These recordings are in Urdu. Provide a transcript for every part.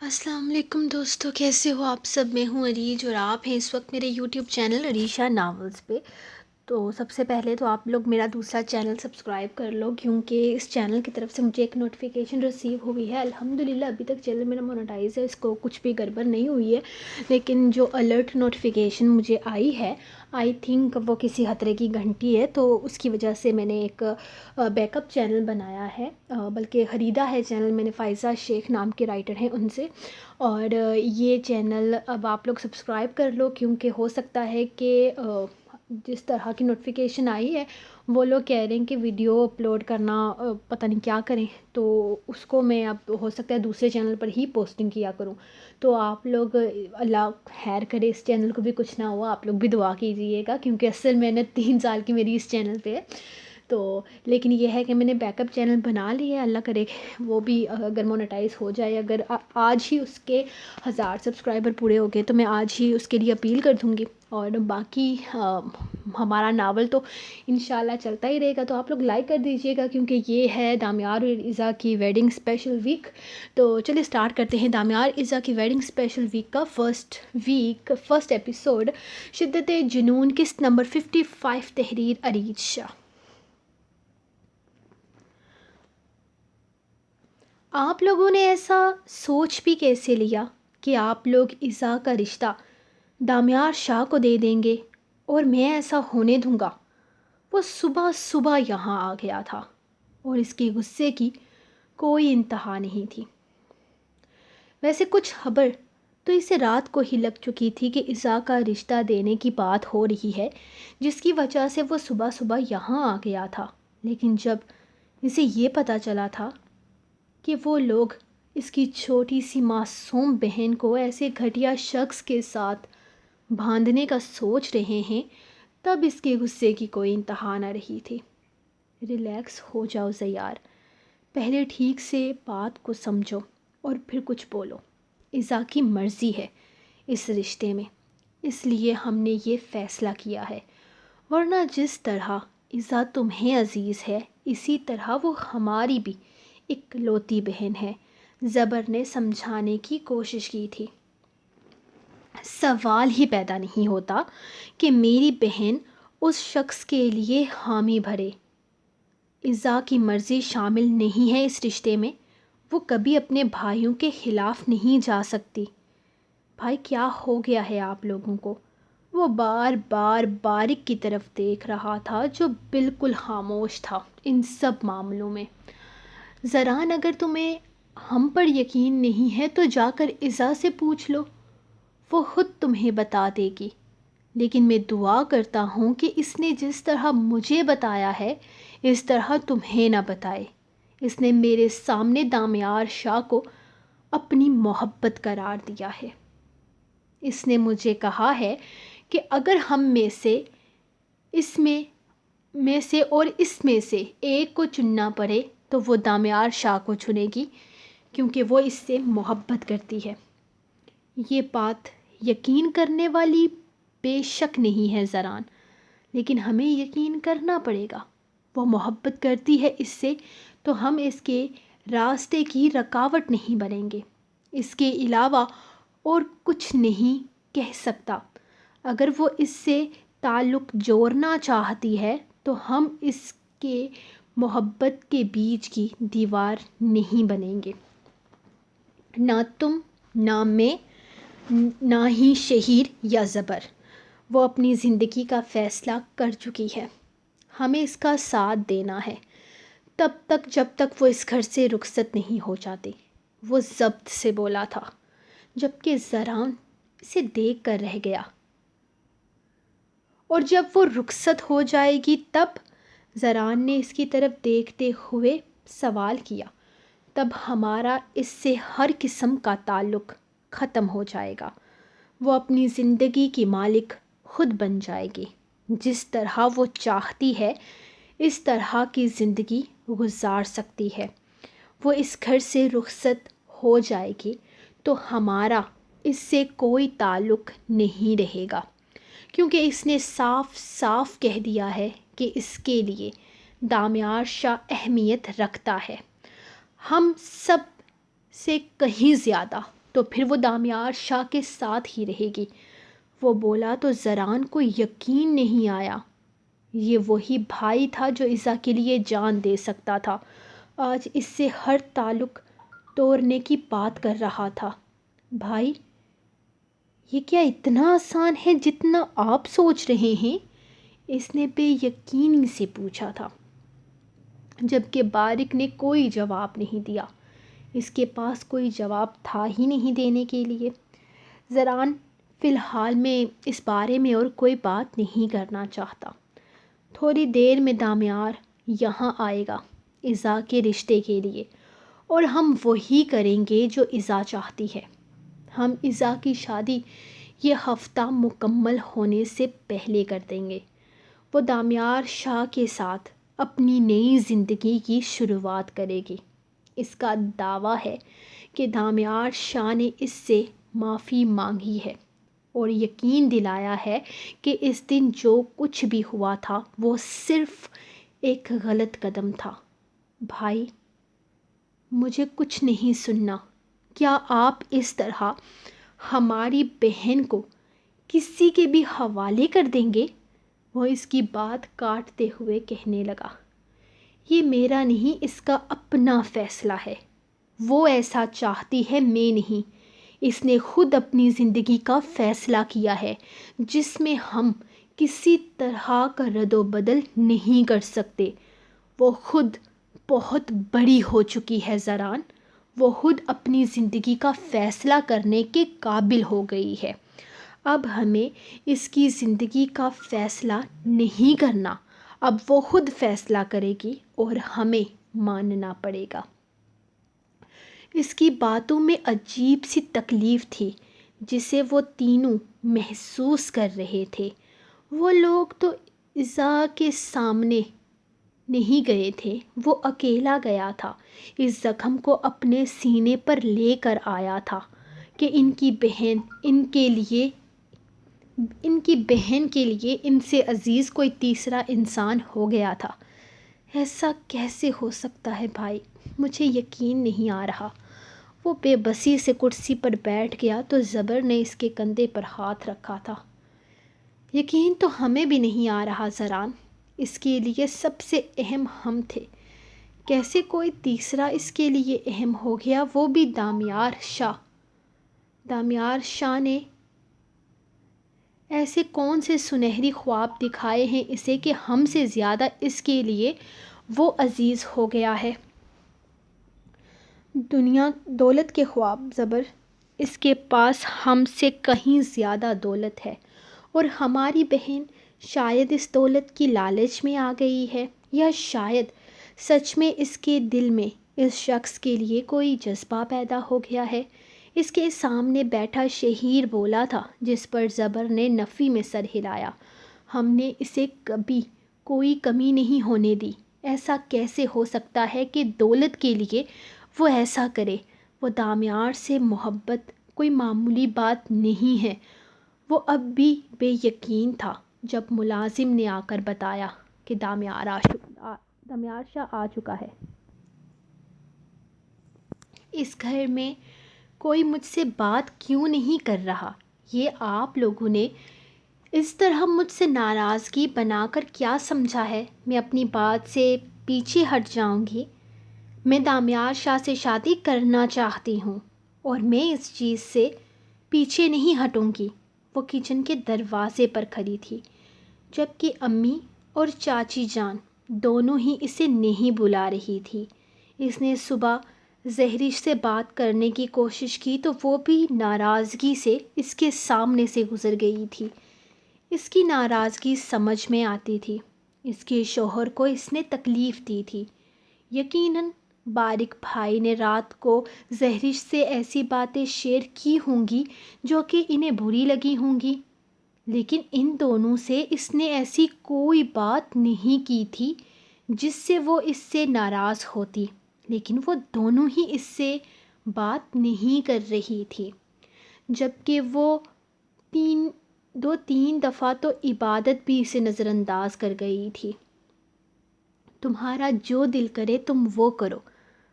السلام علیکم دوستو، کیسے ہو آپ سب؟ میں ہوں عریج اور آپ ہیں اس وقت میرے یوٹیوب چینل عریشہ ناولز پہ۔ تو سب سے پہلے تو آپ لوگ میرا دوسرا چینل سبسکرائب کر لو، کیونکہ اس چینل کی طرف سے مجھے ایک نوٹیفیکیشن ریسیو ہوئی ہے۔ الحمدللہ ابھی تک چینل میرا مونیٹائز ہے، اس کو کچھ بھی گڑبڑ نہیں ہوئی ہے، لیکن جو الرٹ نوٹیفیکیشن مجھے آئی ہے آئی تھنک وہ کسی خطرے کی گھنٹی ہے، تو اس کی وجہ سے میں نے ایک بیک اپ چینل بنایا ہے، بلکہ خریدا ہے چینل میں نے، فائزہ شیخ نام کے رائٹر ہیں ان سے۔ اور یہ چینل اب آپ لوگ سبسکرائب کر لو، کیونکہ ہو سکتا ہے کہ جس طرح کی نوٹیفیکیشن آئی ہے وہ لوگ کہہ رہے ہیں کہ ویڈیو اپلوڈ کرنا پتہ نہیں کیا کریں، تو اس کو میں اب ہو سکتا ہے دوسرے چینل پر ہی پوسٹنگ کیا کروں۔ تو آپ لوگ اللہ خیر کرے، اس چینل کو بھی کچھ نہ ہوا، آپ لوگ بھی دعا کیجیے گا، کیونکہ اصل محنت 3 سال کی میری اس چینل پہ ہے۔ تو لیکن یہ ہے کہ میں نے بیک اپ چینل بنا لی ہے، اللہ کرے وہ بھی اگر مونیٹائز ہو جائے، اگر آج ہی اس کے 1000 سبسکرائبر پورے ہو گئے تو میں آج ہی اس کے لیے اپیل کر دوں گی۔ اور باقی ہمارا ناول تو انشاءاللہ چلتا ہی رہے گا، تو آپ لوگ لائک کر دیجئے گا، کیونکہ یہ ہے دامیار اور عزا کی ویڈنگ اسپیشل ویک۔ تو چلیے سٹارٹ کرتے ہیں دامیار عزا کی ویڈنگ اسپیشل ویک کا فرسٹ ایپیسوڈ، شدت جنون، قسط نمبر 55، تحریر عریج شاہ۔ آپ لوگوں نے ایسا سوچ بھی کیسے لیا کہ آپ لوگ عزا کا رشتہ دامیار شاہ کو دے دیں گے اور میں ایسا ہونے دوں گا؟ وہ صبح صبح یہاں آ گیا تھا اور اس کے غصے کی کوئی انتہا نہیں تھی۔ ویسے کچھ خبر تو اسے رات کو ہی لگ چکی تھی کہ عزا کا رشتہ دینے کی بات ہو رہی ہے، جس کی وجہ سے وہ صبح صبح یہاں آ گیا تھا۔ لیکن جب اسے یہ پتہ چلا تھا کہ وہ لوگ اس کی چھوٹی سی معصوم بہن کو ایسے گھٹیا شخص کے ساتھ باندھنے کا سوچ رہے ہیں، تب اس کے غصے کی کوئی انتہا نہ رہی تھی۔ ریلیکس ہو جاؤ زیار، پہلے ٹھیک سے بات کو سمجھو اور پھر کچھ بولو۔ عزا کی مرضی ہے اس رشتے میں، اس لیے ہم نے یہ فیصلہ کیا ہے، ورنہ جس طرح عزا تمہیں عزیز ہے اسی طرح وہ ہماری بھی اکلوتی بہن ہے۔ زبر نے سمجھانے کی کوشش کی تھی۔ سوال ہی پیدا نہیں ہوتا کہ میری بہن اس شخص کے لیے حامی بھرے۔ عزا کی مرضی شامل نہیں ہے اس رشتے میں، وہ کبھی اپنے بھائیوں کے خلاف نہیں جا سکتی۔ بھائی کیا ہو گیا ہے آپ لوگوں کو؟ وہ بار بار بارق کی طرف دیکھ رہا تھا، جو بالکل خاموش تھا ان سب معاملوں میں۔ زران، اگر تمہیں ہم پر یقین نہیں ہے تو جا کر عزا سے پوچھ لو، وہ خود تمہیں بتا دے گی۔ لیکن میں دعا کرتا ہوں کہ اس نے جس طرح مجھے بتایا ہے اس طرح تمہیں نہ بتائے۔ اس نے میرے سامنے دامیار شاہ کو اپنی محبت قرار دیا ہے۔ اس نے مجھے کہا ہے کہ اگر ہم اس میں سے ایک کو چننا پڑے تو وہ دامیار شاہ کو چنے گی، کیونکہ وہ اس سے محبت کرتی ہے۔ یہ بات یقین کرنے والی بے شک نہیں ہے زران، لیکن ہمیں یقین کرنا پڑے گا۔ وہ محبت کرتی ہے اس سے، تو ہم اس کے راستے کی رکاوٹ نہیں بنیں گے۔ اس کے علاوہ اور کچھ نہیں کہہ سکتا۔ اگر وہ اس سے تعلق جوڑنا چاہتی ہے تو ہم اس کے محبت کے بیچ کی دیوار نہیں بنیں گے۔ نہ تم، نہ میں، نہ ہی شہیر یا زبر۔ وہ اپنی زندگی کا فیصلہ کر چکی ہے، ہمیں اس کا ساتھ دینا ہے تب تک جب تک وہ اس گھر سے رخصت نہیں ہو جاتی۔ وہ ضبط سے بولا تھا، جبکہ زران اسے دیکھ کر رہ گیا۔ اور جب وہ رخصت ہو جائے گی تب؟ زران نے اس کی طرف دیکھتے ہوئے سوال کیا۔ تب ہمارا اس سے ہر قسم کا تعلق ختم ہو جائے گا۔ وہ اپنی زندگی کی مالک خود بن جائے گی، جس طرح وہ چاہتی ہے اس طرح کی زندگی گزار سکتی ہے۔ وہ اس گھر سے رخصت ہو جائے گی تو ہمارا اس سے کوئی تعلق نہیں رہے گا، کیونکہ اس نے صاف صاف کہہ دیا ہے کہ اس کے لیے دامیار شاہ اہمیت رکھتا ہے، ہم سب سے کہیں زیادہ۔ تو پھر وہ دامیار شاہ کے ساتھ ہی رہے گی۔ وہ بولا تو زران کو یقین نہیں آیا۔ یہ وہی بھائی تھا جو عزا کے لیے جان دے سکتا تھا، آج اس سے ہر تعلق توڑنے کی بات کر رہا تھا۔ بھائی، یہ کیا اتنا آسان ہے جتنا آپ سوچ رہے ہیں؟ اس نے بے یقینی سے پوچھا تھا، جبکہ بارق نے کوئی جواب نہیں دیا۔ اس کے پاس کوئی جواب تھا ہی نہیں دینے کے لیے۔ زران فی الحال میں اس بارے میں اور کوئی بات نہیں کرنا چاہتا۔ تھوڑی دیر میں دامیار یہاں آئے گا عزا کے رشتے کے لیے، اور ہم وہی کریں گے جو عزا چاہتی ہے۔ ہم عزا کی شادی یہ ہفتہ مکمل ہونے سے پہلے کر دیں گے۔ وہ دامیار شاہ کے ساتھ اپنی نئی زندگی کی شروعات کرے گی۔ اس کا دعویٰ ہے کہ دامیار شاہ نے اس سے معافی مانگی ہے اور یقین دلایا ہے کہ اس دن جو کچھ بھی ہوا تھا وہ صرف ایک غلط قدم تھا۔ بھائی، مجھے کچھ نہیں سننا۔ کیا آپ اس طرح ہماری بہن کو کسی کے بھی حوالے کر دیں گے؟ وہ اس کی بات کاٹتے ہوئے کہنے لگا، یہ میرا نہیں، اس کا اپنا فیصلہ ہے۔ وہ ایسا چاہتی ہے، میں نہیں۔ اس نے خود اپنی زندگی کا فیصلہ کیا ہے جس میں ہم کسی طرح کا رد و بدل نہیں کر سکتے۔ وہ خود بہت بڑی ہو چکی ہے زران، وہ خود اپنی زندگی کا فیصلہ کرنے کے قابل ہو گئی ہے۔ اب ہمیں اس کی زندگی کا فیصلہ نہیں کرنا، اب وہ خود فیصلہ کرے گی اور ہمیں ماننا پڑے گا۔ اس کی باتوں میں عجیب سی تکلیف تھی جسے وہ تینوں محسوس کر رہے تھے۔ وہ لوگ تو عزا کے سامنے نہیں گئے تھے، وہ اکیلا گیا تھا، اس زخم کو اپنے سینے پر لے کر آیا تھا کہ ان کی بہن کے لیے ان سے عزیز کوئی تیسرا انسان ہو گیا تھا۔ ایسا کیسے ہو سکتا ہے بھائی؟ مجھے یقین نہیں آ رہا۔ وہ بے بسی سے کرسی پر بیٹھ گیا تو زبر نے اس کے کندھے پر ہاتھ رکھا تھا۔ یقین تو ہمیں بھی نہیں آ رہا زران، اس کے لیے سب سے اہم ہم تھے، کیسے کوئی تیسرا اس کے لیے اہم ہو گیا، وہ بھی دامیار شاہ۔ دامیار شاہ نے ایسے کون سے سنہری خواب دکھائے ہیں اسے کہ ہم سے زیادہ اس کے لیے وہ عزیز ہو گیا ہے؟ دنیا دولت کے خواب زبر، اس کے پاس ہم سے کہیں زیادہ دولت ہے، اور ہماری بہن شاید اس دولت کی لالچ میں آ گئی ہے، یا شاید سچ میں اس کے دل میں اس شخص کے لیے کوئی جذبہ پیدا ہو گیا ہے۔ اس کے سامنے بیٹھا شہیر بولا تھا، جس پر زبر نے نفی میں سر ہلایا، ہم نے اسے کبھی کوئی کمی نہیں ہونے دی۔ ایسا کیسے ہو سکتا ہے کہ دولت کے لیے وہ ایسا کرے؟ وہ دامیار سے محبت کوئی معمولی بات نہیں ہے۔ وہ اب بھی بے یقین تھا جب ملازم نے آ کر بتایا کہ دامیار شاہ آ چکا ہے۔ اس گھر میں کوئی مجھ سے بات کیوں نہیں کر رہا؟ یہ آپ لوگوں نے اس طرح مجھ سے ناراضگی بنا کر کیا سمجھا ہے؟ میں اپنی بات سے پیچھے ہٹ جاؤں گی؟ میں دامیار شاہ سے شادی کرنا چاہتی ہوں اور میں اس چیز سے پیچھے نہیں ہٹوں گی۔ وہ کچن کے دروازے پر کھڑی تھی، جبکہ امی اور چاچی جان دونوں ہی اسے نہیں بلا رہی تھی۔ اس نے صبح زہرش سے بات کرنے کی کوشش کی تو وہ بھی ناراضگی سے اس کے سامنے سے گزر گئی تھی۔ اس کی ناراضگی سمجھ میں آتی تھی، اس کے شوہر کو اس نے تکلیف دی تھی۔ یقیناً بارق بھائی نے رات کو زہرش سے ایسی باتیں شیئر کی ہوں گی جو کہ انہیں بری لگی ہوں گی، لیکن ان دونوں سے اس نے ایسی کوئی بات نہیں کی تھی جس سے وہ اس سے ناراض ہوتی، لیکن وہ دونوں ہی اس سے بات نہیں کر رہی تھی، جبکہ وہ دو تین دفعہ تو عبادت بھی اسے نظر انداز کر گئی تھی۔ تمہارا جو دل کرے تم وہ کرو،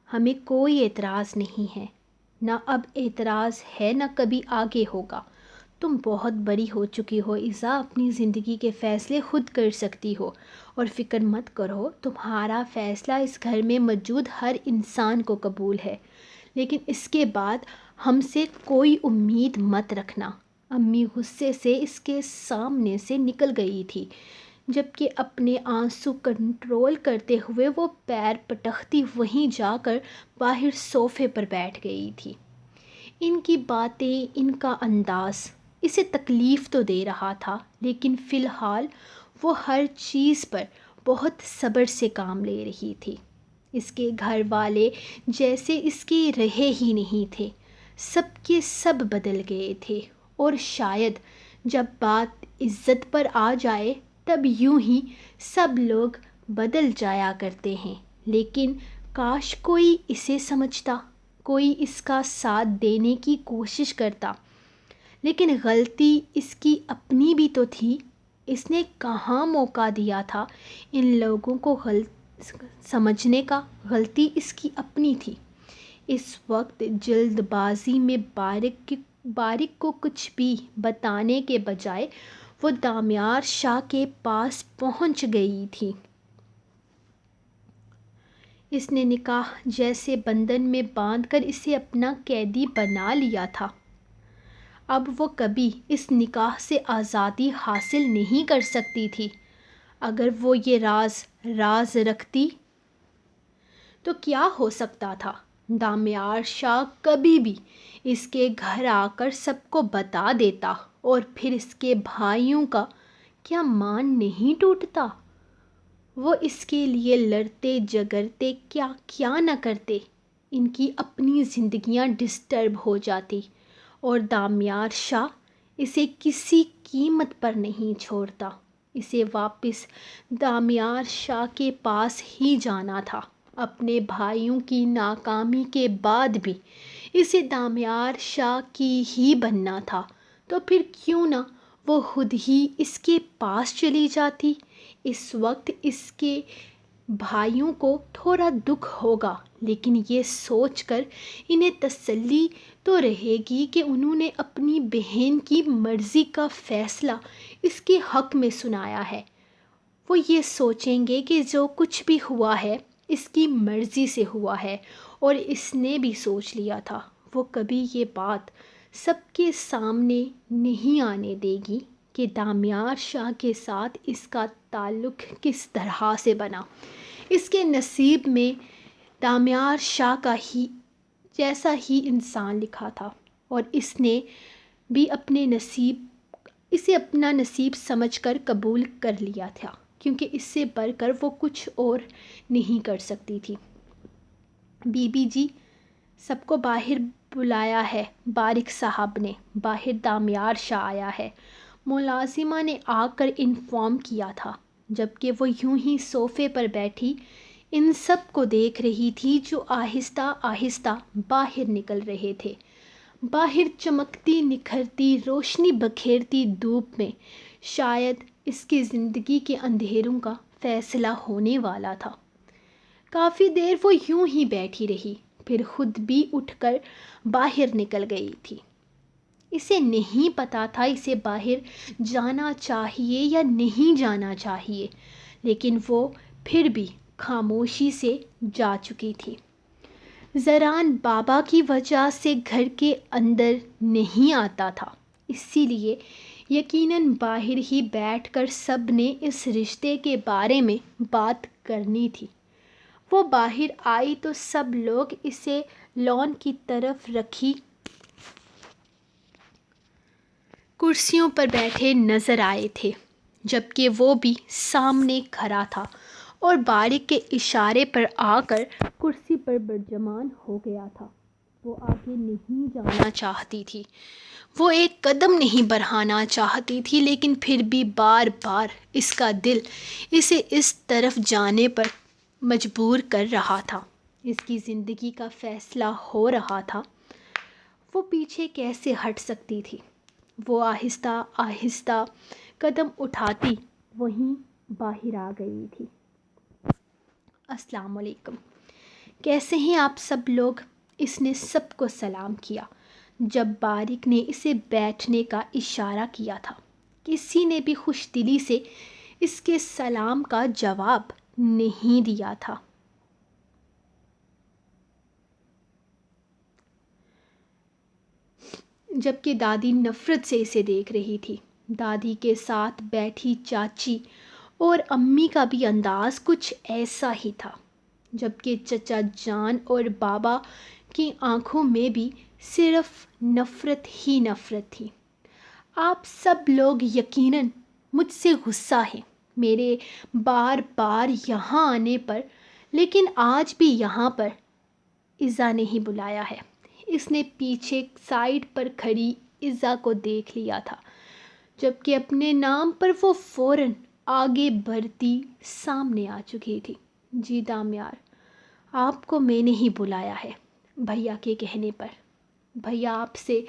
ہمیں کوئی اعتراض نہیں ہے، نہ اب اعتراض ہے نہ کبھی آگے ہوگا۔ تم بہت بڑی ہو چکی ہو ایزا، اپنی زندگی کے فیصلے خود کر سکتی ہو، اور فکر مت کرو، تمہارا فیصلہ اس گھر میں موجود ہر انسان کو قبول ہے، لیکن اس کے بعد ہم سے کوئی امید مت رکھنا۔ امی غصے سے اس کے سامنے سے نکل گئی تھی، جبکہ اپنے آنسو کنٹرول کرتے ہوئے وہ پیر پٹکتی وہیں جا کر باہر صوفے پر بیٹھ گئی تھی۔ ان کی باتیں، ان کا انداز اسے تکلیف تو دے رہا تھا، لیکن فی الحال وہ ہر چیز پر بہت صبر سے کام لے رہی تھی۔ اس کے گھر والے جیسے اس کے رہے ہی نہیں تھے، سب کے سب بدل گئے تھے، اور شاید جب بات عزت پر آ جائے تب یوں ہی سب لوگ بدل جایا کرتے ہیں، لیکن کاش کوئی اسے سمجھتا، کوئی اس کا ساتھ دینے کی کوشش کرتا۔ لیکن غلطی اس کی اپنی بھی تو تھی، اس نے کہاں موقع دیا تھا ان لوگوں کو سمجھنے کا؟ غلطی اس کی اپنی تھی۔ اس وقت جلد بازی میں بارق کو کچھ بھی بتانے کے بجائے وہ دامیار شاہ کے پاس پہنچ گئی تھی۔ اس نے نکاح جیسے بندھن میں باندھ کر اسے اپنا قیدی بنا لیا تھا۔ اب وہ کبھی اس نکاح سے آزادی حاصل نہیں کر سکتی تھی۔ اگر وہ یہ راز رکھتی تو کیا ہو سکتا تھا؟ دامیار شاہ کبھی بھی اس کے گھر آ کر سب کو بتا دیتا، اور پھر اس کے بھائیوں کا کیا مان نہیں ٹوٹتا؟ وہ اس کے لیے لڑتے جگرتے کیا نہ کرتے۔ ان کی اپنی زندگیاں ڈسٹرب ہو جاتی، اور دامیار شاہ اسے کسی قیمت پر نہیں چھوڑتا۔ اسے واپس دامیار شاہ کے پاس ہی جانا تھا۔ اپنے بھائیوں کی ناکامی کے بعد بھی اسے دامیار شاہ کی ہی بننا تھا، تو پھر کیوں نہ وہ خود ہی اس کے پاس چلی جاتی؟ اس وقت اس کے بھائیوں کو تھوڑا دکھ ہوگا، لیکن یہ سوچ کر انہیں تسلی تو رہے گی کہ انہوں نے اپنی بہن کی مرضی کا فیصلہ اس کے حق میں سنایا ہے۔ وہ یہ سوچیں گے کہ جو کچھ بھی ہوا ہے اس کی مرضی سے ہوا ہے، اور اس نے بھی سوچ لیا تھا۔ وہ کبھی یہ بات سب کے سامنے نہیں آنے دے گی کہ دامیار شاہ کے ساتھ اس کا تعلق کس طرح سے بنا۔ اس کے نصیب میں دامیار شاہ کا ہی جیسا ہی انسان لکھا تھا، اور اس نے بھی اسے اپنا نصیب سمجھ کر قبول کر لیا تھا، کیونکہ اس سے بڑھ کر وہ کچھ اور نہیں کر سکتی تھی۔ بی بی جی، سب کو باہر بلایا ہے، بارق صاحب نے۔ باہر دامیار شاہ آیا ہے، ملازمہ نے آ کر انفارم کیا تھا، جبکہ وہ یوں ہی صوفے پر بیٹھی ان سب کو دیکھ رہی تھی جو آہستہ آہستہ باہر نکل رہے تھے۔ باہر چمکتی نکھرتی روشنی بکھیرتی دھوپ میں شاید اس کی زندگی کے اندھیروں کا فیصلہ ہونے والا تھا۔ کافی دیر وہ یوں ہی بیٹھی رہی، پھر خود بھی اٹھ کر باہر نکل گئی تھی۔ اسے نہیں پتا تھا اسے باہر جانا چاہیے یا نہیں جانا چاہیے، لیکن وہ پھر بھی خاموشی سے جا چکی تھی۔ زران بابا کی وجہ سے گھر کے اندر نہیں آتا تھا، اسی لیے یقیناً باہر ہی بیٹھ کر سب نے اس رشتے کے بارے میں بات کرنی تھی۔ وہ باہر آئی تو سب لوگ اسے لان کی طرف رکھی کرسیوں پر بیٹھے نظر آئے تھے، جبکہ وہ بھی سامنے کھڑا تھا اور بارق کے اشارے پر آ کر کرسی پر برجمان ہو گیا تھا۔ وہ آگے نہیں جانا چاہتی تھی، وہ ایک قدم نہیں بڑھانا چاہتی تھی، لیکن پھر بھی بار بار اس کا دل اسے اس طرف جانے پر مجبور کر رہا تھا۔ اس کی زندگی کا فیصلہ ہو رہا تھا، وہ پیچھے کیسے ہٹ سکتی تھی؟ وہ آہستہ آہستہ قدم اٹھاتی وہیں باہر آ گئی تھی۔ السلام علیکم، کیسے ہیں آپ سب لوگ؟ اس نے سب کو سلام کیا۔ جب بارک نے اسے بیٹھنے کا اشارہ کیا تھا، کسی نے بھی خوش دلی سے اس کے سلام کا جواب نہیں دیا تھا۔ جبکہ دادی نفرت سے اسے دیکھ رہی تھی۔ دادی کے ساتھ بیٹھی چاچی اور امی کا بھی انداز کچھ ایسا ہی تھا، جبکہ چچا جان اور بابا کی آنکھوں میں بھی صرف نفرت ہی نفرت تھی۔ آپ سب لوگ یقیناً مجھ سے غصہ ہیں میرے بار بار یہاں آنے پر، لیکن آج بھی یہاں پر ایزا نے ہی بلایا ہے۔ اس نے پیچھے سائیڈ پر کھڑی ایزا کو دیکھ لیا تھا، جبکہ اپنے نام پر وہ فوراً آگے بڑھتی سامنے آ چکی تھی۔ جی دامیار، آپ کو میں نے ہی بلایا ہے بھیا کے کہنے پر۔ بھیا آپ سے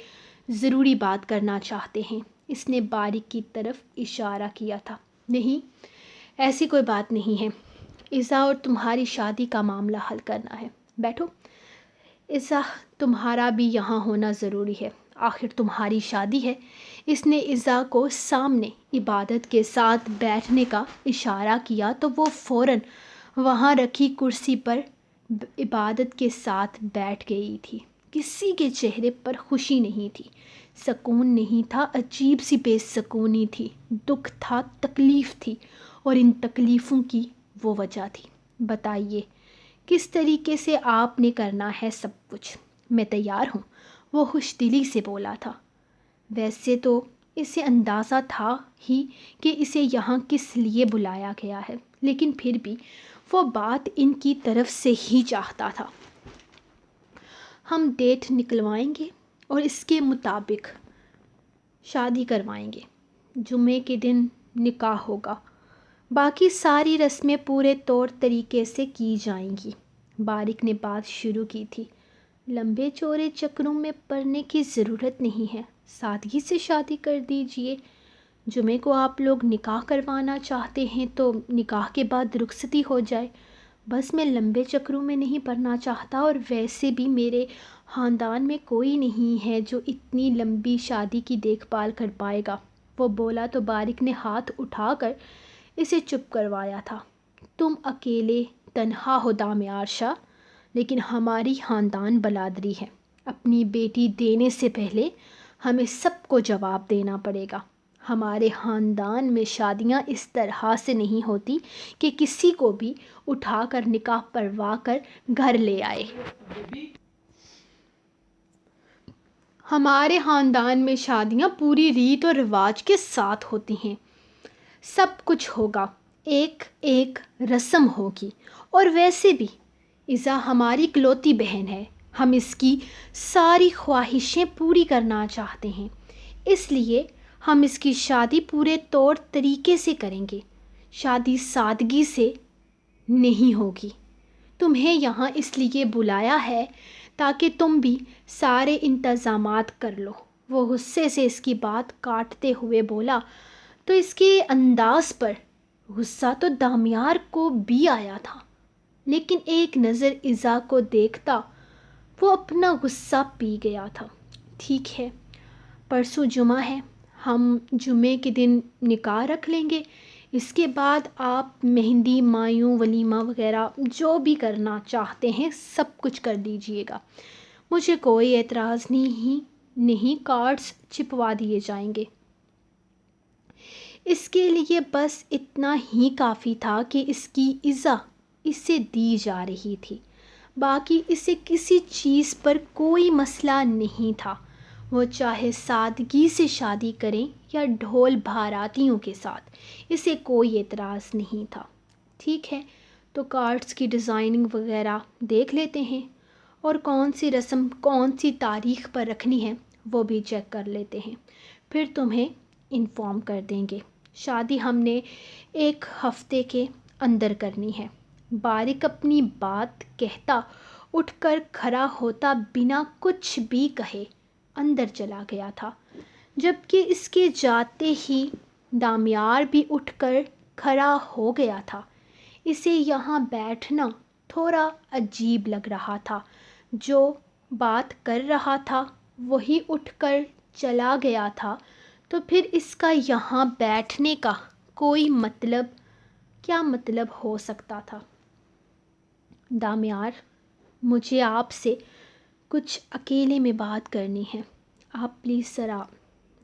ضروری بات کرنا چاہتے ہیں۔ اس نے بارک کی طرف اشارہ کیا تھا۔ نہیں، ایسی کوئی بات نہیں ہے۔ ایزا اور تمہاری شادی کا معاملہ حل کرنا ہے۔ بیٹھو۔ ایزا، تمہارا بھی یہاں ہونا ضروری ہے، آخر تمہاری شادی ہے۔ اس نے ایزا کو سامنے عبادت کے ساتھ بیٹھنے کا اشارہ کیا تو وہ فوراً وہاں رکھی کرسی پر عبادت کے ساتھ بیٹھ گئی تھی۔ کسی کے چہرے پر خوشی نہیں تھی، سکون نہیں تھا، عجیب سی بے سکونی تھی، دکھ تھا، تکلیف تھی، اور ان تکلیفوں کی وہ وجہ تھی۔ بتائیے کس طریقے سے آپ نے کرنا ہے سب کچھ؟ میں تیار ہوں، وہ خوش دلی سے بولا تھا۔ ویسے تو اسے اندازہ تھا ہی کہ اسے یہاں کس لیے بلایا گیا ہے، لیکن پھر بھی وہ بات ان کی طرف سے ہی چاہتا تھا۔ ہم ڈیٹ نکلوائیں گے اور اس کے مطابق شادی کروائیں گے۔ جمعے کے دن نکاح ہوگا، باقی ساری رسمیں پورے طور طریقے سے کی جائیں گی۔ بارک نے بات شروع کی تھی۔ لمبے چوڑے چکروں میں پڑنے کی ضرورت نہیں ہے، سادگی سے شادی کر دیجئے۔ جمعے کو آپ لوگ نکاح کروانا چاہتے ہیں تو نکاح کے بعد رخصتی ہو جائے۔ بس میں لمبے چکروں میں نہیں پڑنا چاہتا، اور ویسے بھی میرے خاندان میں کوئی نہیں ہے جو اتنی لمبی شادی کی دیکھ بھال کر پائے گا۔ وہ بولا تو بارک نے ہاتھ اٹھا کر اسے چپ کروایا تھا۔ تم اکیلے تنہا ہو دامیار شاہ، لیکن ہماری خاندان بلادری ہے۔ اپنی بیٹی دینے سے پہلے ہمیں سب کو جواب دینا پڑے گا۔ ہمارے خاندان میں شادیاں اس طرح سے نہیں ہوتی کہ کسی کو بھی اٹھا کر نکاح پڑھوا کر گھر لے آئے۔ ہمارے خاندان میں شادیاں پوری ریت اور رواج کے ساتھ ہوتی ہیں۔ سب کچھ ہوگا، ایک ایک رسم ہوگی، اور ویسے بھی ایزا ہماری اکلوتی بہن ہے، ہم اس کی ساری خواہشیں پوری کرنا چاہتے ہیں، اس لیے ہم اس کی شادی پورے طور طریقے سے کریں گے۔ شادی سادگی سے نہیں ہوگی۔ تمہیں یہاں اس لیے بلایا ہے تاکہ تم بھی سارے انتظامات کر لو۔ وہ غصے سے اس کی بات کاٹتے ہوئے بولا تو اس کے انداز پر غصہ تو دامیار کو بھی آیا تھا، لیکن ایک نظر ایزا کو دیکھتا وہ اپنا غصہ پی گیا تھا۔ ٹھیک ہے، پرسوں جمعہ ہے، ہم جمعے کے دن نکاح رکھ لیں گے۔ اس کے بعد آپ مہندی، مایوں، ولیمہ وغیرہ جو بھی کرنا چاہتے ہیں سب کچھ کر دیجئے گا۔ مجھے کوئی اعتراض نہیں، کارڈز چھپوا دیے جائیں گے۔ اس کے لیے بس اتنا ہی کافی تھا کہ اس کی عزا اسے دی جا رہی تھی، باقی اسے کسی چیز پر کوئی مسئلہ نہیں تھا۔ وہ چاہے سادگی سے شادی کریں یا ڈھول بھاراتیوں کے ساتھ، اسے کوئی اعتراض نہیں تھا۔ ٹھیک ہے، تو کارڈز کی ڈیزائننگ وغیرہ دیکھ لیتے ہیں، اور کون سی رسم کون سی تاریخ پر رکھنی ہے وہ بھی چیک کر لیتے ہیں، پھر تمہیں انفارم کر دیں گے۔ شادی ہم نے 1 ہفتے کے اندر کرنی ہے۔ بارک اپنی بات کہتا اٹھ کر کھڑا ہوتا بنا کچھ بھی کہے اندر چلا گیا تھا، جبکہ اس کے جاتے ہی دامیار بھی اٹھ کر کھڑا ہو گیا تھا۔ اسے یہاں بیٹھنا تھوڑا عجیب لگ رہا تھا، جو بات کر رہا تھا وہی اٹھ کر چلا گیا تھا، تو پھر اس کا یہاں بیٹھنے کا کوئی کیا مطلب ہو سکتا تھا؟ دامیار، مجھے آپ سے کچھ اکیلے میں بات کرنی ہے، آپ پلیز ذرا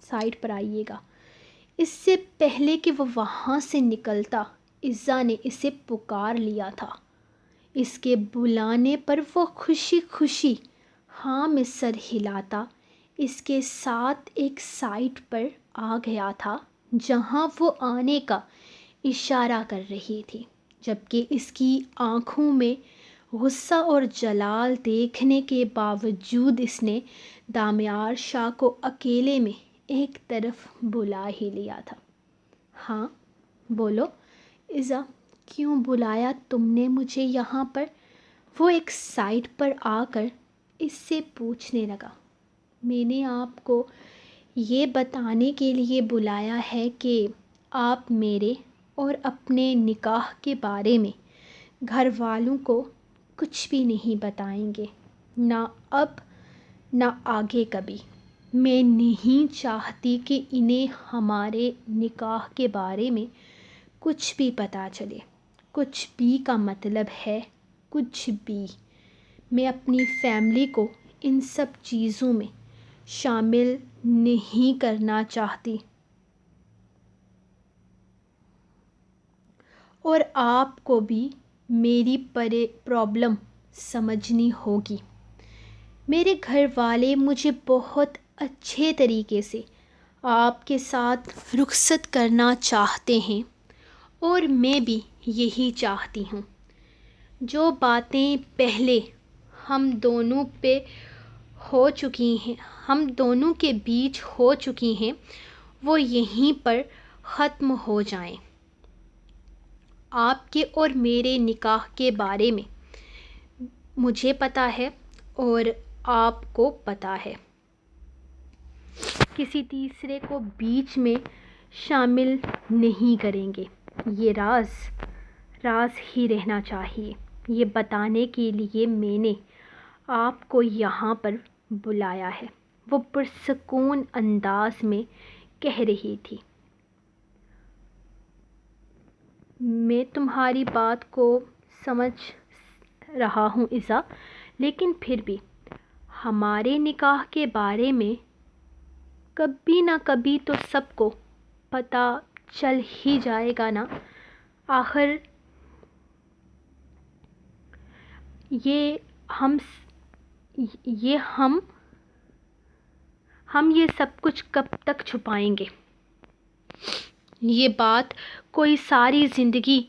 سائڈ پر آئیے گا۔ اس سے پہلے کہ وہ وہاں سے نکلتا، عزا نے اسے پکار لیا تھا۔ اس کے بلانے پر وہ خوشی خوشی ہاں میں سر ہلاتا اس کے ساتھ ایک سائٹ پر آ گیا تھا جہاں وہ آنے کا اشارہ کر رہی تھی، جبکہ اس کی آنکھوں میں غصہ اور جلال دیکھنے کے باوجود اس نے دامیار شاہ کو اکیلے میں ایک طرف بلا ہی لیا تھا۔ ہاں بولو عزا، کیوں بلایا تم نے مجھے یہاں پر؟ وہ ایک سائٹ پر آ کر اس سے پوچھنے لگا۔ میں نے آپ کو یہ بتانے کے لیے بلایا ہے کہ آپ میرے اور اپنے نکاح کے بارے میں گھر والوں کو کچھ بھی نہیں بتائیں گے، نہ اب نہ آگے کبھی۔ میں نہیں چاہتی کہ انہیں ہمارے نکاح کے بارے میں کچھ بھی پتہ چلے۔ کچھ بھی کا مطلب ہے کچھ بھی۔ میں اپنی فیملی کو ان سب چیزوں میں شامل نہیں کرنا چاہتی، اور آپ کو بھی میری پرابلم سمجھنی ہوگی۔ میرے گھر والے مجھے بہت اچھے طریقے سے آپ کے ساتھ رخصت کرنا چاہتے ہیں، اور میں بھی یہی چاہتی ہوں۔ جو باتیں پہلے ہم دونوں کے بیچ ہو چکی ہیں وہ یہیں پر ختم ہو جائیں۔ آپ کے اور میرے نکاح کے بارے میں مجھے پتہ ہے اور آپ کو پتہ ہے۔ کسی تیسرے کو بیچ میں شامل نہیں کریں گے۔ یہ راز ہی رہنا چاہیے۔ یہ بتانے کے لیے میں نے آپ کو یہاں پر بلایا ہے، وہ پرسکون انداز میں کہہ رہی تھی۔ میں تمہاری بات کو سمجھ رہا ہوں عزا، لیکن پھر بھی ہمارے نکاح کے بارے میں کبھی نہ کبھی تو سب کو پتہ چل ہی جائے گا نا۔ آخر ہم یہ سب کچھ کب تک چھپائیں گے؟ یہ بات کوئی ساری زندگی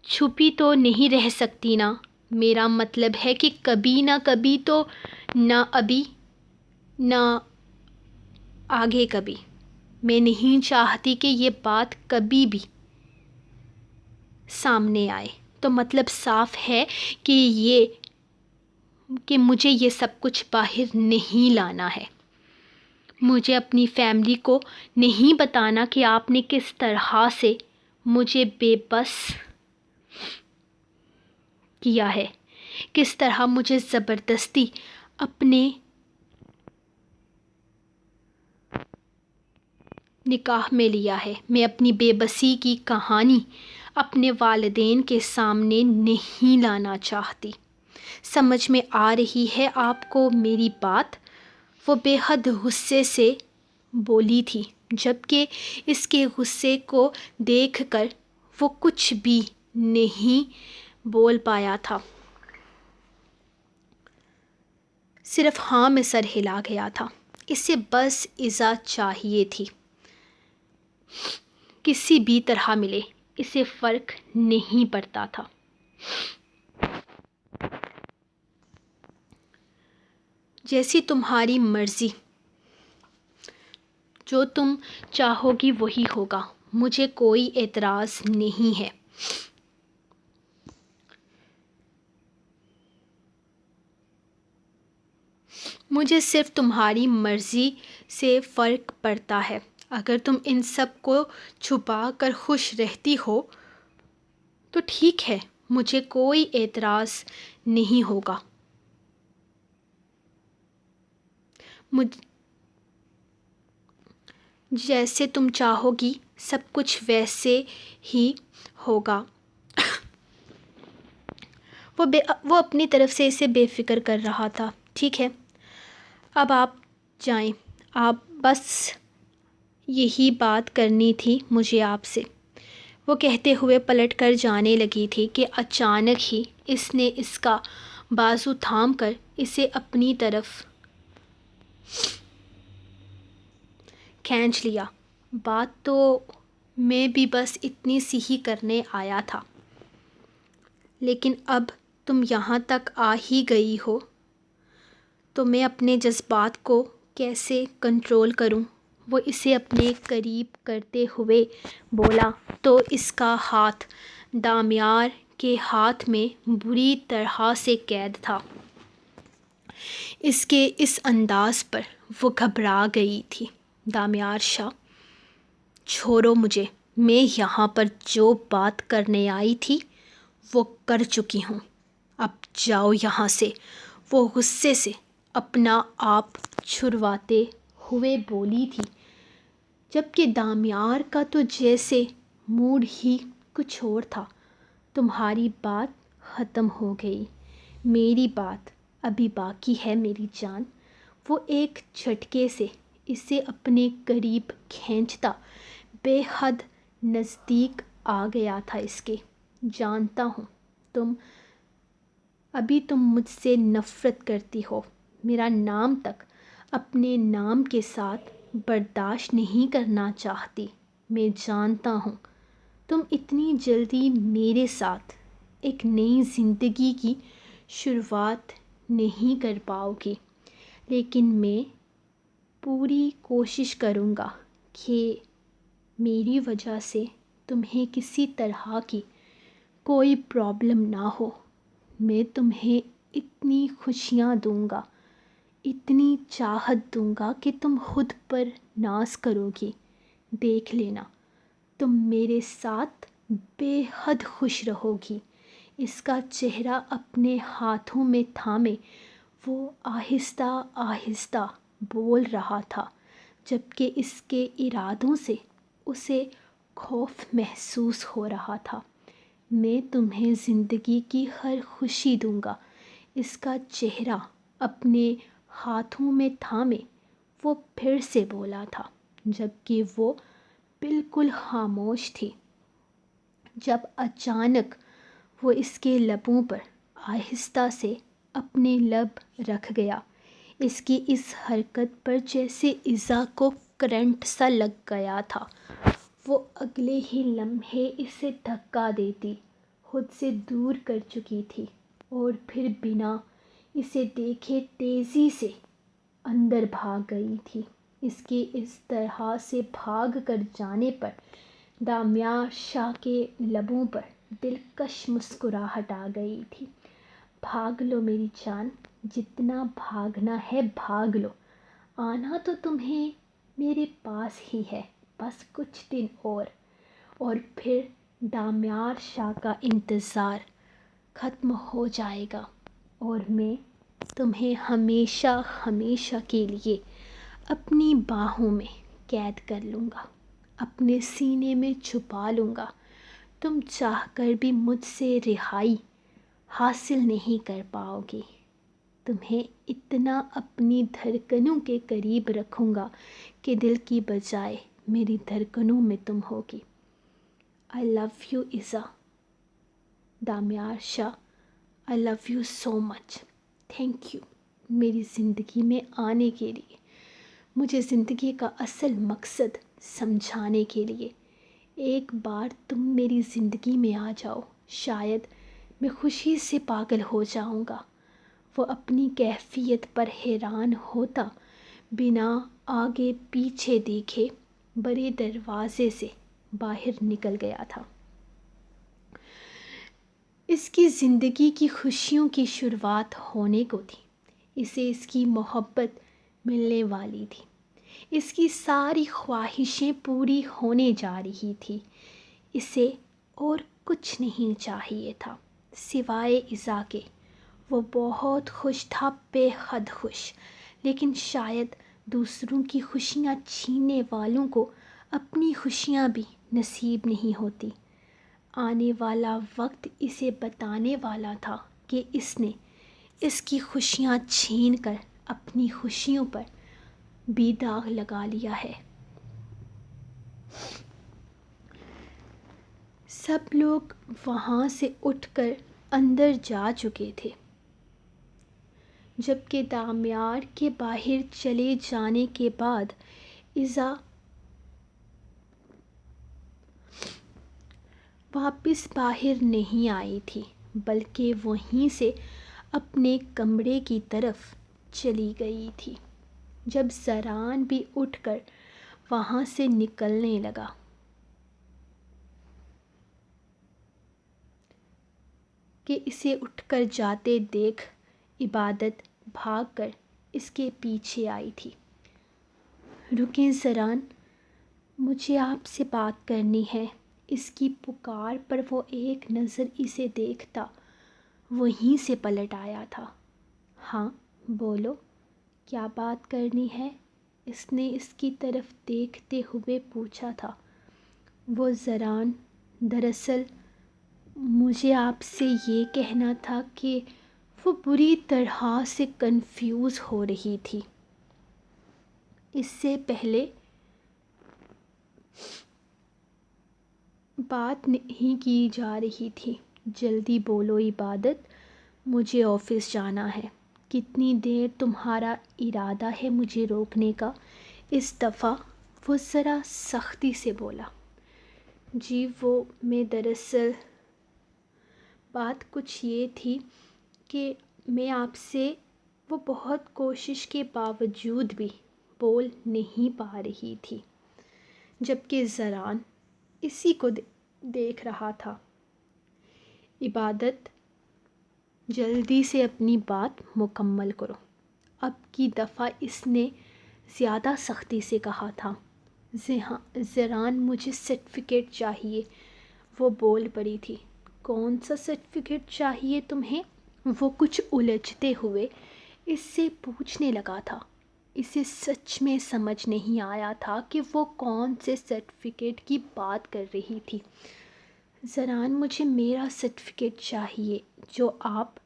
چھپی تو نہیں رہ سکتی نا۔ میرا مطلب ہے کہ کبھی نہ کبھی تو، نہ ابھی نہ آگے کبھی۔ میں نہیں چاہتی کہ یہ بات کبھی بھی سامنے آئے۔ تو مطلب صاف ہے کہ مجھے یہ سب کچھ باہر نہیں لانا ہے۔ مجھے اپنی فیملی کو نہیں بتانا کہ آپ نے کس طرح سے مجھے بے بس کیا ہے، کس طرح مجھے زبردستی اپنے نکاح میں لیا ہے۔ میں اپنی بے بسی کی کہانی اپنے والدین کے سامنے نہیں لانا چاہتی۔ سمجھ میں آ رہی ہے آپ کو میری بات؟ وہ بے حد غصے سے بولی تھی، جبکہ اس کے غصے کو دیکھ کر وہ کچھ بھی نہیں بول پایا تھا، صرف ہاں میں سر ہلا گیا تھا۔ اسے بس عزا چاہیے تھی، کسی بھی طرح ملے، اسے فرق نہیں پڑتا تھا۔ جیسی تمہاری مرضی، جو تم چاہو گی وہی ہوگا، مجھے کوئی اعتراض نہیں ہے۔ مجھے صرف تمہاری مرضی سے فرق پڑتا ہے۔ اگر تم ان سب کو چھپا کر خوش رہتی ہو تو ٹھیک ہے، مجھے کوئی اعتراض نہیں ہوگا۔ مجھ جیسے تم چاہو گی سب کچھ ویسے ہی ہوگا۔ وہ اپنی طرف سے اسے بے فکر کر رہا تھا۔ ٹھیک ہے، اب آپ جائیں، آپ بس یہی بات کرنی تھی مجھے آپ سے، وہ کہتے ہوئے پلٹ کر جانے لگی تھی کہ اچانک ہی اس نے اس کا بازو تھام کر اسے اپنی طرف کھینچ لیا۔ بات تو میں بھی بس اتنی سی ہی کرنے آیا تھا، لیکن اب تم یہاں تک آ ہی گئی ہو تو میں اپنے جذبات کو کیسے کنٹرول کروں؟ وہ اسے اپنے قریب کرتے ہوئے بولا تو اس کا ہاتھ دامیار کے ہاتھ میں بری طرح سے قید تھا۔ اس کے اس انداز پر وہ گھبرا گئی تھی۔ دامیار شاہ، چھوڑو مجھے، میں یہاں پر جو بات کرنے آئی تھی وہ کر چکی ہوں، اب جاؤ یہاں سے، وہ غصے سے اپنا آپ چھڑواتے ہوئے بولی تھی، جبکہ دامیار کا تو جیسے موڈ ہی کچھ اور تھا۔ تمہاری بات ختم ہو گئی، میری بات ابھی باقی ہے میری جان۔ وہ ایک جھٹکے سے اسے اپنے قریب کھینچتا بے حد نزدیک آ گیا تھا اس کے۔ جانتا ہوں تم مجھ سے نفرت کرتی ہو، میرا نام تک اپنے نام کے ساتھ برداشت نہیں کرنا چاہتی، میں جانتا ہوں تم اتنی جلدی میرے ساتھ ایک نئی زندگی کی شروعات نہیں کر پاؤ گی، لیکن میں پوری کوشش کروں گا کہ میری وجہ سے تمہیں کسی طرح کی کوئی پرابلم نہ ہو۔ میں تمہیں اتنی خوشیاں دوں گا، اتنی چاہت دوں گا کہ تم خود پر ناز کرو گی۔ دیکھ لینا، تم میرے ساتھ بے حد خوش رہو گی۔ اس کا چہرہ اپنے ہاتھوں میں تھامے وہ آہستہ آہستہ بول رہا تھا، جبکہ اس کے ارادوں سے اسے خوف محسوس ہو رہا تھا۔ میں تمہیں زندگی کی ہر خوشی دوں گا۔ اس کا چہرہ اپنے ہاتھوں میں تھامے وہ پھر سے بولا تھا، جبکہ وہ بالکل خاموش تھی، جب اچانک وہ اس کے لبوں پر آہستہ سے اپنے لب رکھ گیا۔ اس کی اس حرکت پر جیسے اعضاء کو کرنٹ سا لگ گیا تھا۔ وہ اگلے ہی لمحے اسے دھکا دیتی خود سے دور کر چکی تھی اور پھر بنا اسے دیکھے تیزی سے اندر بھاگ گئی تھی۔ اس کے اس طرح سے بھاگ کر جانے پر دامیار شاہ کے لبوں پر دلکش مسکراہٹ آ گئی تھی۔ بھاگ لو میری جان، جتنا بھاگنا ہے بھاگ لو، آنا تو تمہیں میرے پاس ہی ہے، بس کچھ دن اور پھر دامیار شاہ کا انتظار ختم ہو جائے گا اور میں تمہیں ہمیشہ ہمیشہ کے لیے اپنی باہوں میں قید کر لوں گا، اپنے سینے میں چھپا لوں گا۔ تم چاہ کر بھی مجھ سے رہائی حاصل نہیں کر پاؤ گی۔ تمہیں اتنا اپنی دھڑکنوں کے قریب رکھوں گا کہ دل کی بجائے میری دھڑکنوں میں تم ہوگی۔ I love you عزا، دامیار شاہ، I love you so much. Thank you میری زندگی میں آنے کے لیے، مجھے زندگی کا اصل مقصد سمجھانے کے لیے۔ ایک بار تم میری زندگی میں آ جاؤ، شاید میں خوشی سے پاگل ہو جاؤں گا۔ وہ اپنی کیفیت پر حیران ہوتا بنا آگے پیچھے دیکھے بڑے دروازے سے باہر نکل گیا تھا۔ اس کی زندگی کی خوشیوں کی شروعات ہونے کو تھی، اسے اس کی محبت ملنے والی تھی، اس کی ساری خواہشیں پوری ہونے جا رہی تھی۔ اسے اور کچھ نہیں چاہیے تھا سوائے عزا کے۔ وہ بہت خوش تھا، بے حد خوش، لیکن شاید دوسروں کی خوشیاں چھیننے والوں کو اپنی خوشیاں بھی نصیب نہیں ہوتی۔ آنے والا وقت اسے بتانے والا تھا کہ اس نے اس کی خوشیاں چھین کر اپنی خوشیوں پر بھی داغ لگا لیا ہے۔ سب لوگ وہاں سے اٹھ کر اندر جا چکے تھے، جبکہ دامیار کے باہر چلے جانے کے بعد ایزا واپس باہر نہیں آئی تھی، بلکہ وہیں سے اپنے کمرے کی طرف چلی گئی تھی جب زران بھی اٹھ کر وہاں سے نکلنے لگا۔ کہ اسے اٹھ کر جاتے دیکھ عبادت بھاگ کر اس کے پیچھے آئی تھی۔ رکیں زران، مجھے آپ سے بات کرنی ہے۔ اس کی پکار پر وہ ایک نظر اسے دیکھتا وہیں سے پلٹ آیا تھا۔ ہاں بولو، کیا بات کرنی ہے؟ اس نے اس کی طرف دیکھتے ہوئے پوچھا تھا۔ وہ زران، دراصل مجھے آپ سے یہ کہنا تھا کہ وہ بری طرح سے کنفیوز ہو رہی تھی۔ اس سے پہلے بات نہیں کی جا رہی تھی۔ جلدی بولو عبادت، مجھے آفس جانا ہے۔ کتنی دیر تمہارا ارادہ ہے مجھے روکنے کا؟ اس دفعہ وہ ذرا سختی سے بولا۔ جی میں دراصل بات کچھ یہ تھی کہ میں آپ سے وہ بہت کوشش کے باوجود بھی بول نہیں پا رہی تھی، جبکہ زران اسی کو دیکھ رہا تھا۔ عبادت، جلدی سے اپنی بات مکمل کرو۔ اب کی دفعہ اس نے زیادہ سختی سے کہا تھا۔ زران، مجھے سرٹیفکیٹ چاہیے، وہ بول پڑی تھی۔ کون سا سرٹیفکیٹ چاہیے تمہیں؟ وہ کچھ الجھتے ہوئے اس سے پوچھنے لگا تھا۔ اسے سچ میں سمجھ نہیں آیا تھا کہ وہ کون سے سرٹیفکیٹ کی بات کر رہی تھی۔ زران، مجھے میرا سرٹیفکیٹ چاہیے جو آپ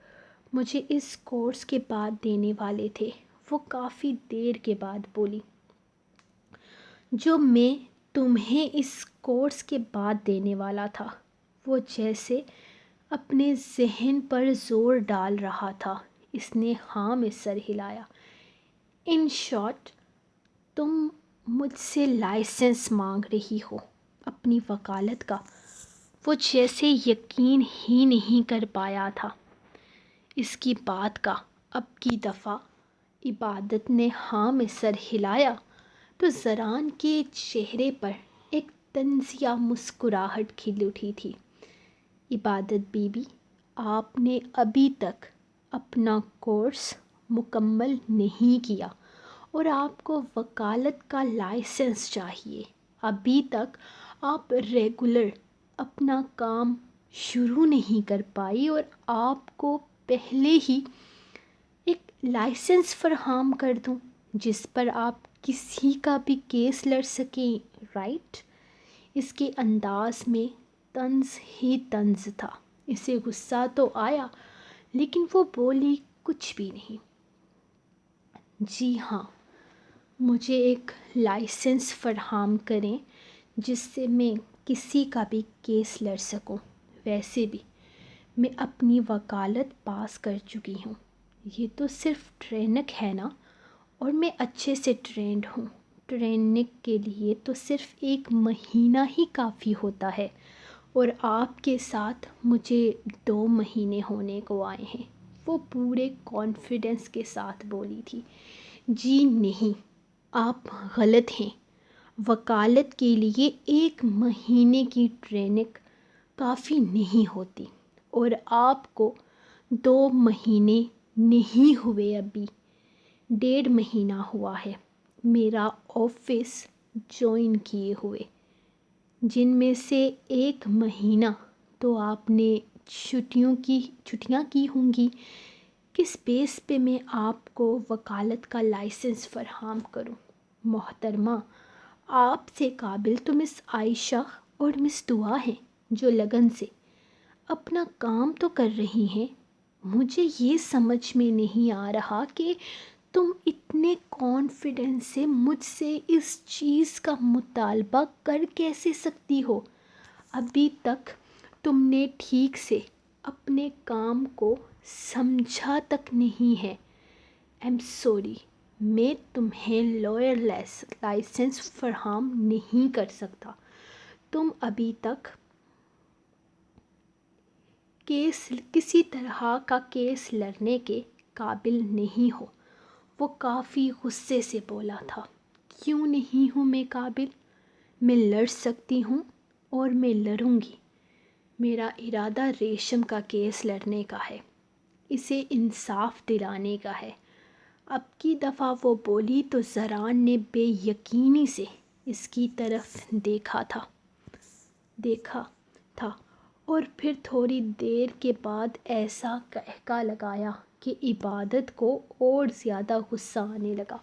مجھے اس کورس کے بعد دینے والے تھے، وہ کافی دیر کے بعد بولی۔ جو میں تمہیں اس کورس کے بعد دینے والا تھا، وہ جیسے اپنے ذہن پر زور ڈال رہا تھا۔ اس نے ہاں میں سر ہلایا۔ ان شارٹ، تم مجھ سے لائسنس مانگ رہی ہو اپنی وکالت کا۔ وہ جیسے یقین ہی نہیں کر پایا تھا اس کی بات کا۔ اب کی دفعہ عبادت نے ہاں میں سر ہلایا تو زران کے چہرے پر ایک طنزیہ مسکراہٹ کھل اٹھی تھی۔ عبادت بی بی، آپ نے ابھی تک اپنا کورس مکمل نہیں کیا اور آپ کو وکالت کا لائسنس چاہیے۔ ابھی تک آپ ریگولر اپنا کام شروع نہیں کر پائی اور آپ کو پہلے ہی ایک لائسنس فراہم کر دوں جس پر آپ کسی کا بھی کیس لڑ سکیں، رائٹ؟ اس کے انداز میں طنز ہی طنز تھا۔ اسے غصہ تو آیا لیکن وہ بولی کچھ بھی نہیں۔ جی ہاں، مجھے ایک لائسنس فراہم کریں جس سے میں کسی کا بھی کیس لڑ سکوں۔ ویسے بھی میں اپنی وکالت پاس کر چکی ہوں۔ یہ تو صرف ٹریننگ ہے نا، اور میں اچھے سے ٹرینڈ ہوں۔ ٹریننگ کے لیے تو صرف 1 مہینہ ہی کافی ہوتا ہے اور آپ کے ساتھ مجھے 2 مہینے ہونے کو آئے ہیں، وہ پورے کانفیڈنس کے ساتھ بولی تھی۔ جی نہیں، آپ غلط ہیں۔ وکالت کے لیے 1 مہینے کی ٹریننگ کافی نہیں ہوتی اور آپ کو 2 مہینے نہیں ہوئے، ابھی 1.5 مہینہ ہوا ہے میرا آفس جوائن کیے ہوئے، جن میں سے 1 مہینہ تو آپ نے چھٹیاں کی ہوں گی۔ کس بیس پہ میں آپ کو وکالت کا لائسنس فراہم کروں؟ محترمہ، آپ سے قابل تو مس عائشہ اور مس دعا ہیں جو لگن سے اپنا کام تو کر رہی ہیں۔ مجھے یہ سمجھ میں نہیں آ رہا کہ تم اتنے کانفیڈنس سے مجھ سے اس چیز کا مطالبہ کر کیسے سکتی ہو؟ ابھی تک تم نے ٹھیک سے اپنے کام کو سمجھا تک نہیں ہے۔ ایم سوری، میں تمہیں لائر لائسنس فراہم نہیں کر سکتا۔ تم ابھی تک کسی طرح کا کیس لڑنے کے قابل نہیں ہو۔ وہ کافی غصے سے بولا تھا۔ کیوں نہیں ہوں میں قابل؟ میں لڑ سکتی ہوں اور میں لڑوں گی۔ میرا ارادہ ریشم کا کیس لڑنے کا ہے، اسے انصاف دلانے کا ہے۔ اب کی دفعہ وہ بولی تو زران نے بے یقینی سے اس کی طرف دیکھا تھا اور پھر تھوڑی دیر کے بعد ایسا کہکا لگایا کہ عبادت کو اور زیادہ غصہ آنے لگا۔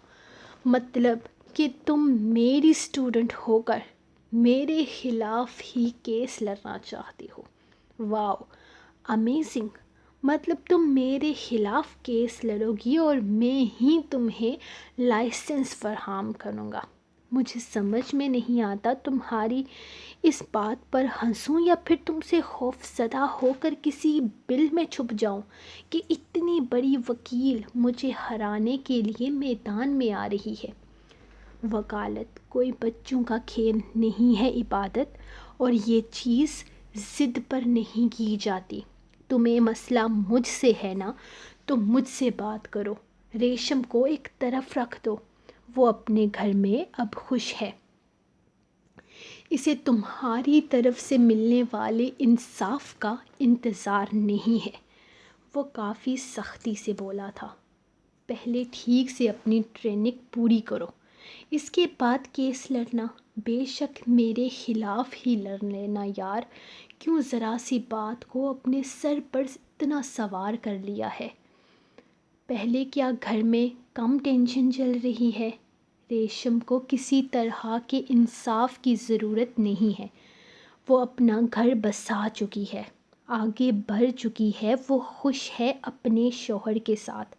مطلب کہ تم میری اسٹوڈنٹ ہو کر میرے خلاف ہی کیس لڑنا چاہتی ہو؟ واو، امیزنگ! مطلب تم میرے خلاف کیس لڑو گی اور میں ہی تمہیں لائسنس فراہم کروں گا۔ مجھے سمجھ میں نہیں آتا تمہاری اس بات پر ہنسوں یا پھر تم سے خوف زدہ ہو کر کسی بل میں چھپ جاؤں کہ اتنی بڑی وکیل مجھے ہرانے کے لیے میدان میں آ رہی ہے۔ وکالت کوئی بچوں کا کھیل نہیں ہے عبادت، اور یہ چیز ضد پر نہیں کی جاتی۔ تمہیں مسئلہ مجھ سے ہے نا، تو مجھ سے بات کرو۔ ریشم کو ایک طرف رکھ دو، وہ اپنے گھر میں اب خوش ہے۔ اسے تمہاری طرف سے ملنے والے انصاف کا انتظار نہیں ہے۔ وہ کافی سختی سے بولا تھا۔ پہلے ٹھیک سے اپنی ٹریننگ پوری کرو، اس کے بعد کیس لڑنا۔ بے شک میرے خلاف ہی لڑ لینا یار، کیوں ذرا سی بات کو اپنے سر پر اتنا سوار کر لیا ہے؟ پہلے کیا گھر میں کم ٹینشن چل رہی ہے؟ ریشم کو کسی طرح کے انصاف کی ضرورت نہیں ہے۔ وہ اپنا گھر بسا چکی ہے، آگے بڑھ چکی ہے، وہ خوش ہے اپنے شوہر کے ساتھ۔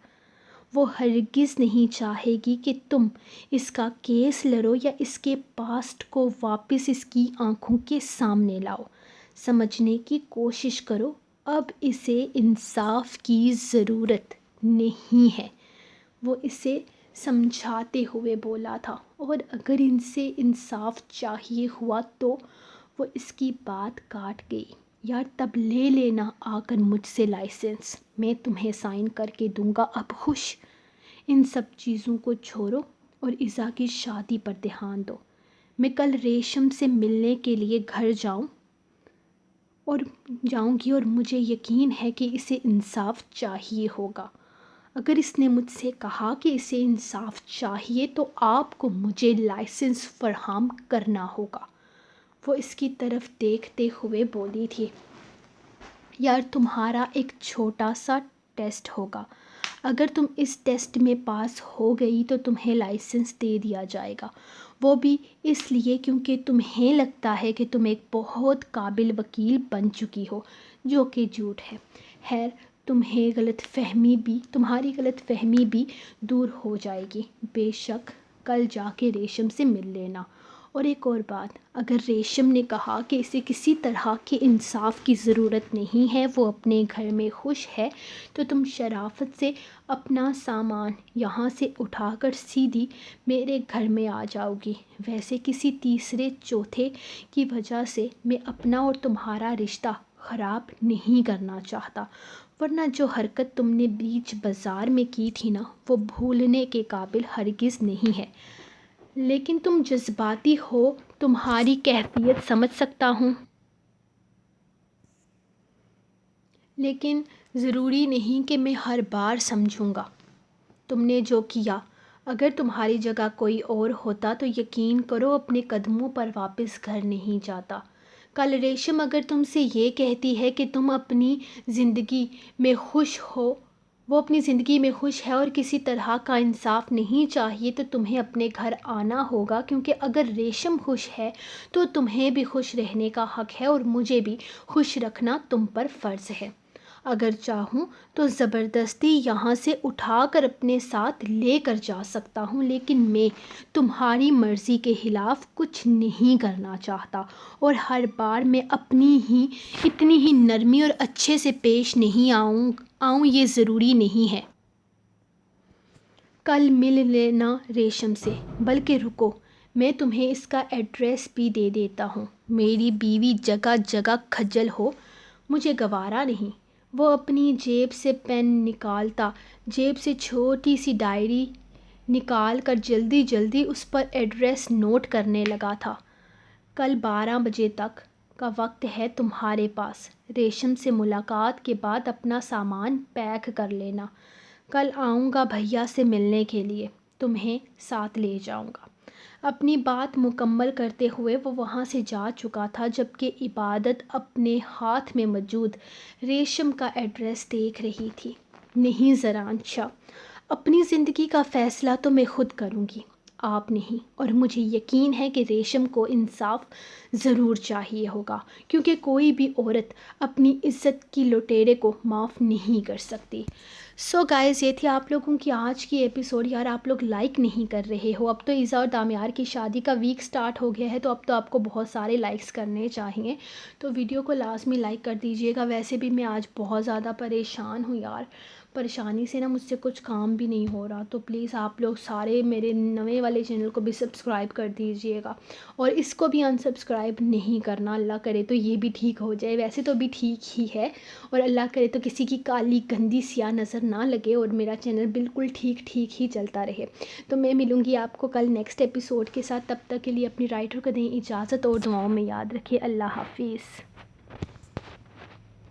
وہ ہرگز نہیں چاہے گی کہ تم اس کا کیس لڑو یا اس کے پاسٹ کو واپس اس کی آنکھوں کے سامنے لاؤ۔ سمجھنے کی کوشش کرو، اب اسے انصاف کی ضرورت نہیں ہے۔ وہ اسے سمجھاتے ہوئے بولا تھا، اور اگر ان سے انصاف چاہیے ہوا تو وہ اس کی بات کاٹ گئی۔ یار تب لے لینا آ کر مجھ سے لائسنس، میں تمہیں سائن کر کے دوں گا۔ اب خوش؟ ان سب چیزوں کو چھوڑو اور ایزا کی شادی پر دھیان دو۔ میں کل ریشم سے ملنے کے لیے گھر جاؤں گی اور مجھے یقین ہے کہ اسے انصاف چاہیے ہوگا۔ اگر اس نے مجھ سے کہا کہ اسے انصاف چاہیے تو آپ کو مجھے لائسنس فراہم کرنا ہوگا۔ وہ اس کی طرف دیکھتے ہوئے بولی تھی۔ یار تمہارا ایک چھوٹا سا ٹیسٹ ہوگا، اگر تم اس ٹیسٹ میں پاس ہو گئی تو تمہیں لائسنس دے دیا جائے گا، وہ بھی اس لیے کیونکہ تمہیں لگتا ہے کہ تم ایک بہت قابل وکیل بن چکی ہو، جو کہ جھوٹ ہے۔ خیر، تمہاری غلط فہمی بھی دور ہو جائے گی۔ بے شک کل جا کے ریشم سے مل لینا۔ اور ایک اور بات، اگر ریشم نے کہا کہ اسے کسی طرح کے انصاف کی ضرورت نہیں ہے، وہ اپنے گھر میں خوش ہے، تو تم شرافت سے اپنا سامان یہاں سے اٹھا کر سیدھی میرے گھر میں آ جاؤ گی۔ ویسے کسی تیسرے چوتھے کی وجہ سے میں اپنا اور تمہارا رشتہ خراب نہیں کرنا چاہتا، ورنہ جو حرکت تم نے بیچ بازار میں کی تھی نا، وہ بھولنے کے قابل ہرگز نہیں ہے۔ لیکن تم جذباتی ہو، تمہاری کیفیت سمجھ سکتا ہوں، لیکن ضروری نہیں کہ میں ہر بار سمجھوں گا۔ تم نے جو کیا، اگر تمہاری جگہ کوئی اور ہوتا تو یقین کرو اپنے قدموں پر واپس گھر نہیں جاتا۔ کل ریشم اگر تم سے یہ کہتی ہے کہ تم اپنی زندگی میں خوش ہو وہ اپنی زندگی میں خوش ہے اور کسی طرح کا انصاف نہیں چاہیے تو تمہیں اپنے گھر آنا ہوگا، کیونکہ اگر ریشم خوش ہے تو تمہیں بھی خوش رہنے کا حق ہے اور مجھے بھی خوش رکھنا تم پر فرض ہے۔ اگر چاہوں تو زبردستی یہاں سے اٹھا کر اپنے ساتھ لے کر جا سکتا ہوں، لیکن میں تمہاری مرضی کے خلاف کچھ نہیں کرنا چاہتا، اور ہر بار میں اپنی ہی اتنی ہی نرمی اور اچھے سے پیش نہیں آؤں یہ ضروری نہیں ہے۔ کل مل لینا ریشم سے، بلکہ رکو، میں تمہیں اس کا ایڈریس بھی دے دیتا ہوں۔ میری بیوی جگہ جگہ کھجل ہو، مجھے گوارا نہیں۔ وہ اپنی جیب سے پین نکالتا، جیب سے چھوٹی سی ڈائری نکال کر جلدی جلدی اس پر ایڈریس نوٹ کرنے لگا تھا۔ کل 12 بجے تک کا وقت ہے تمہارے پاس۔ ریشم سے ملاقات کے بعد اپنا سامان پیک کر لینا۔ کل آؤں گا بھیا سے ملنے کے لیے، تمہیں ساتھ لے جاؤں گا۔ اپنی بات مکمل کرتے ہوئے وہ وہاں سے جا چکا تھا، جبکہ عبادت اپنے ہاتھ میں موجود ریشم کا ایڈریس دیکھ رہی تھی۔ نہیں زران شاہ، اپنی زندگی کا فیصلہ تو میں خود کروں گی، آپ نہیں، اور مجھے یقین ہے کہ ریشم کو انصاف ضرور چاہیے ہوگا، کیونکہ کوئی بھی عورت اپنی عزت کی لٹیرے کو معاف نہیں کر سکتی۔ سو گائز، یہ تھی آپ لوگوں کی آج کی ایپیسوڈ۔ یار آپ لوگ لائک نہیں کر رہے ہو۔ اب تو ایزا اور دامیار کی شادی کا ویک سٹارٹ ہو گیا ہے، تو اب تو آپ کو بہت سارے لائکس کرنے چاہیے، تو ویڈیو کو لازمی لائک کر دیجیے گا۔ ویسے بھی میں آج بہت زیادہ پریشان ہوں یار، پریشانی سے نا مجھ سے کچھ کام بھی نہیں ہو رہا، تو پلیز آپ لوگ سارے میرے نوے والے چینل کو بھی سبسکرائب کر دیجیے گا، اور اس کو بھی انسبسکرائب نہیں کرنا۔ اللہ کرے تو یہ بھی ٹھیک ہو جائے، ویسے تو بھی ٹھیک ہی ہے، اور اللہ کرے تو کسی کی کالی گندی سیاہ نظر نہ لگے اور میرا چینل بالکل ٹھیک ہی چلتا رہے۔ تو میں ملوں گی آپ کو کل نیکسٹ ایپیسوڈ کے ساتھ، تب تک کے لیے اپنی رائٹر کو دیں اجازت اور دعاؤں میں یاد رکھیں۔ اللہ حافظ۔